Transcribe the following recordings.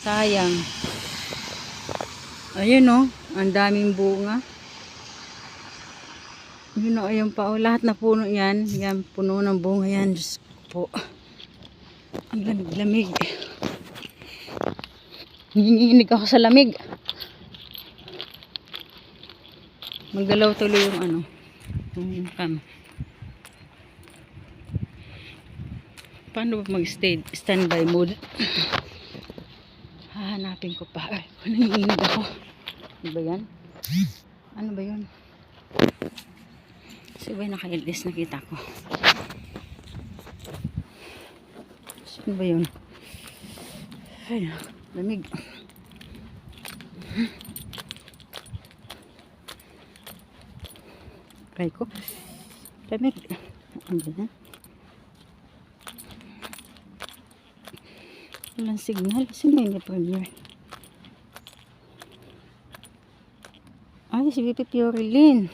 Sayang. Ayun oh, ang daming bunga. Yun o, ayun pa o. Lahat na puno yan. Yan, puno ng bunga yan. Diyos ko po. Ang lamig-lamig. Nanginginig ako sa lamig. Maggalaw tuloy yung ano. Yung cam. Paano ba mag-standby mode? Hahanapin ko pa. Ay, nanginginig ako. Ano ba yan? Ano ba yun? Kasi ba naka-LS nakita ko. Ano ba yun? Ay, lamig. Try ko. Lamig. Ano ba yan? Walang signal. Sino yung premiere? Ay, si BP Purelin.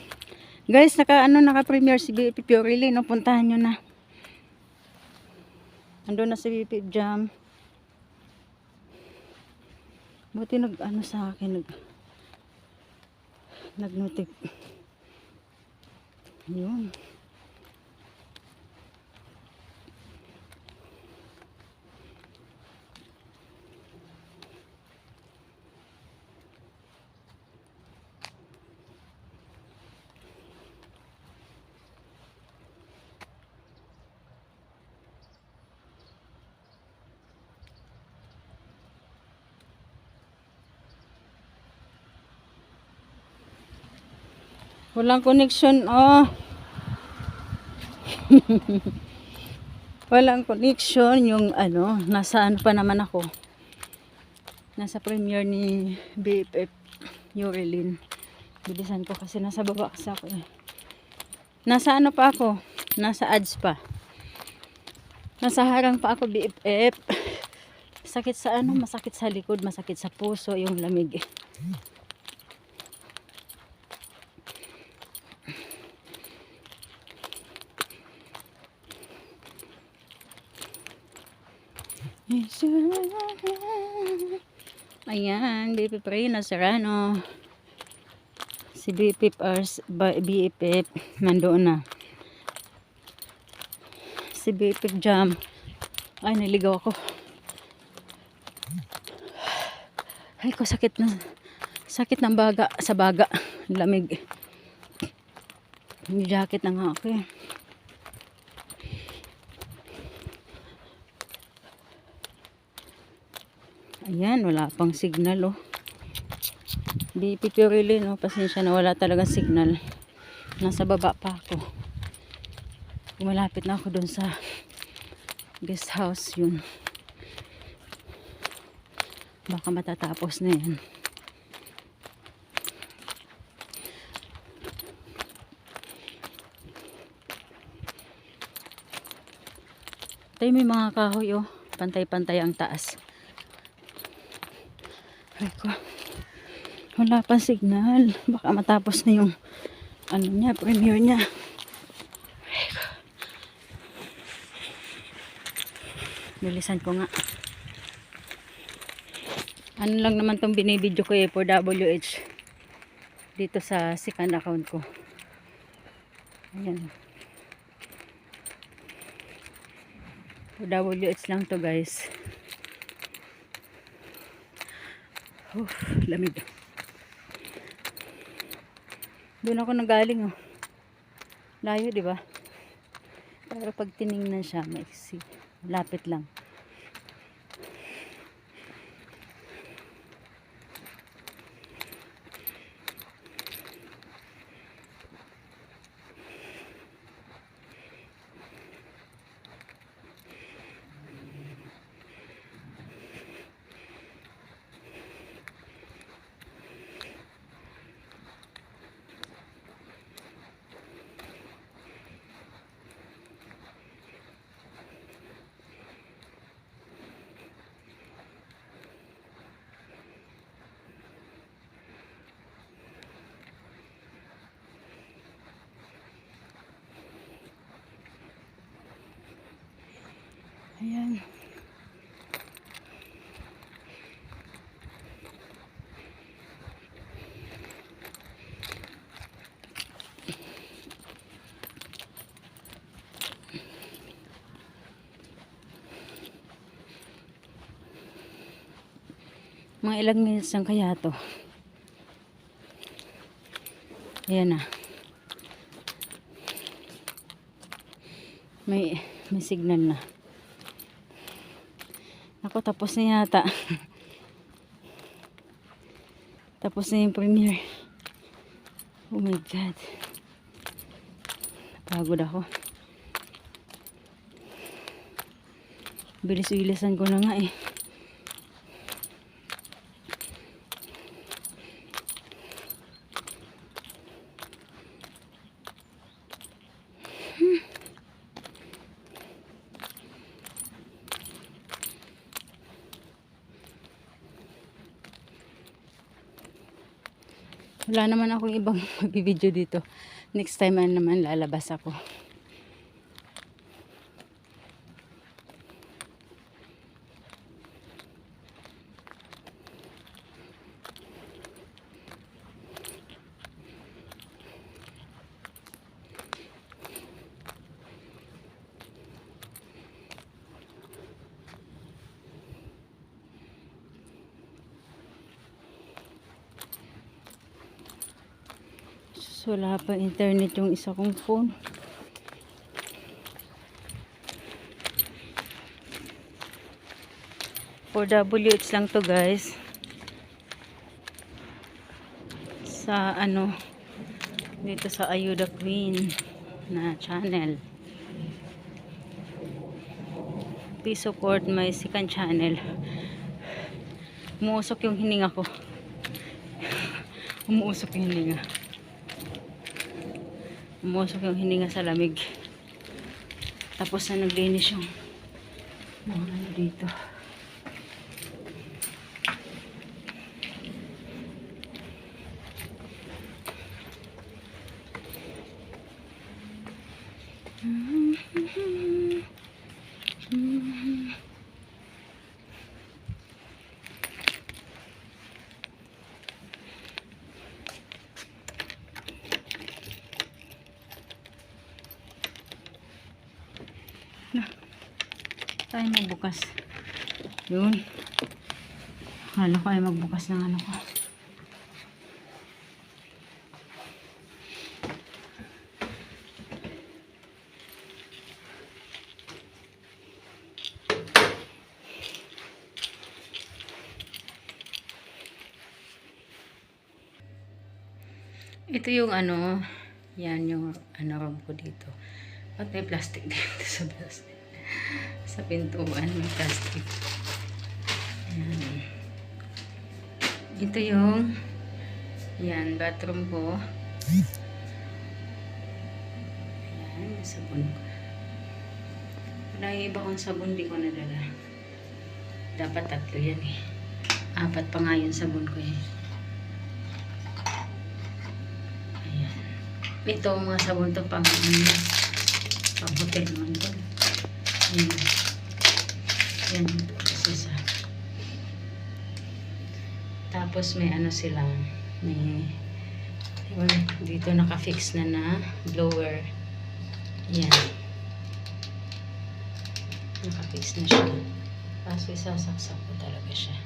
Guys, naka-premiere si BP Purelin. No, puntahan nyo na. Ando na si BP Jam. Buti nag-ano sa akin. Nag-notif. Yun. Walang connection, oh. Walang connection yung ano, nasa ano pa naman ako. Nasa premiere ni BFF Purelin. Bilisan ko kasi nasa baba kasi ako eh. Nasa ano pa ako? Nasa ads pa. Nasa harang pa ako BFF. Sakit sa ano, masakit sa likod, masakit sa puso yung lamig. Ayan, BFF Reyna Serrano. Si BFF nandoon na. Si BFF Jam. Ay, naligaw ako. Ay, ko sakit na. Sakit ng baga, sa baga. Lamig. May jacket na nga ako eh. Ayan, wala pang signal oh. BP Purelin oh, pasensya na wala talaga signal. Nasa baba pa ako. Malapit na ako dun sa guest house yun. Baka matatapos na yan. Tayo may mga kahoy oh. Pantay-pantay ang taas. Ay ko. Wala pa signal. Baka matapos na yung ano niya, premiere niya. Ay ko. Bilisan ko nga. Ano lang naman tong binibidyo ko eh for WH. Dito sa second account ko. Ayan. For WH lang to guys. Lamig. Doon ako nagaling oh. Layo, di ba? Pero pag tiningnan siya, maiksi. Lapit lang. Ayan. Mga ilang minutes lang kaya to. Ayan na. May signal na. Ako, tapos na yata. Tapos na yung premiere. Oh my God. Napagod ako. Bilis-bilisan ko na nga eh. Wala naman akong ibang mag-video dito. Next time naman lalabas ako. Wala pa internet yung isa kong phone. For WH lang to guys. Sa ano, dito sa Ayuda Queen na channel. Please support my second channel. Umuusok yung hininga ko. Umuusok yung hininga. Umusok yung hininga sa lamig. Tapos na naglinis yung mga ano dito. Na, tayo magbukas. Yun. Akala ko ay magbukas ng ano ko. Ito yung ano, yan yung ano room ko dito. At may plastic dito sa plastic. Sa pintuan may plastic. Yan. Ito yung yan, bathroom ko. Yan, yung sabon ko. Wala yung iba kong sabon, di ko nadala. Dapat 3 yan eh. 4 pa nga yung sabon ko eh. Ayan. Ito mga sabon to pang hotel naman to. Yan. Yan. Isa. Tapos may ano sila. May dito naka-fix na blower. Yan. Naka-fix na siya. Kaso isasaksak ko talaga siya.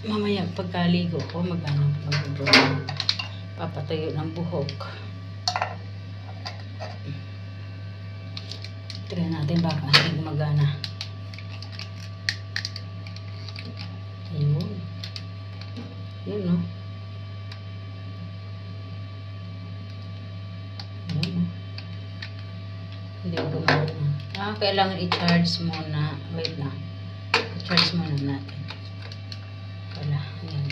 Mamaya pagkaligo ko mag-buhok. Papatayo ng buhok. Try natin baka hindi gumagana. Ayun. Yun no. Ayun no. Hindi gumagana. Kailangan i-charge muna. Wait na. I-charge muna natin. Wala. Ayan.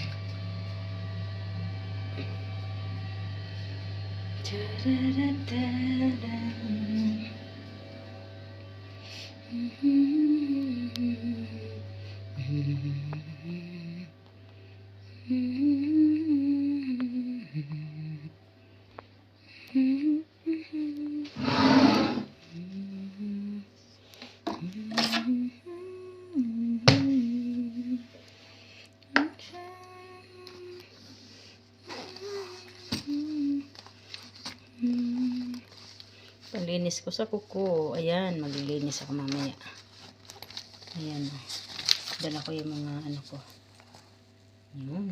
Palinis ko sa kuko. Ayan, maglilinis ako mamaya. Ayan. dala ko yung mga ano ko. Yun.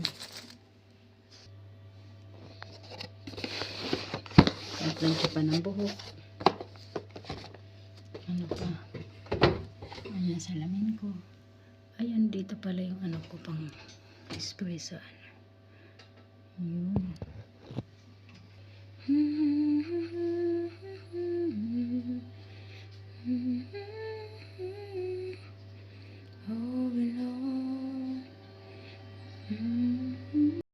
Nagplancha pa ng buhok. Ano pa? Ayan, salamin ko. Ayan, dito pala yung ano ko pang spray sa ano. Yun.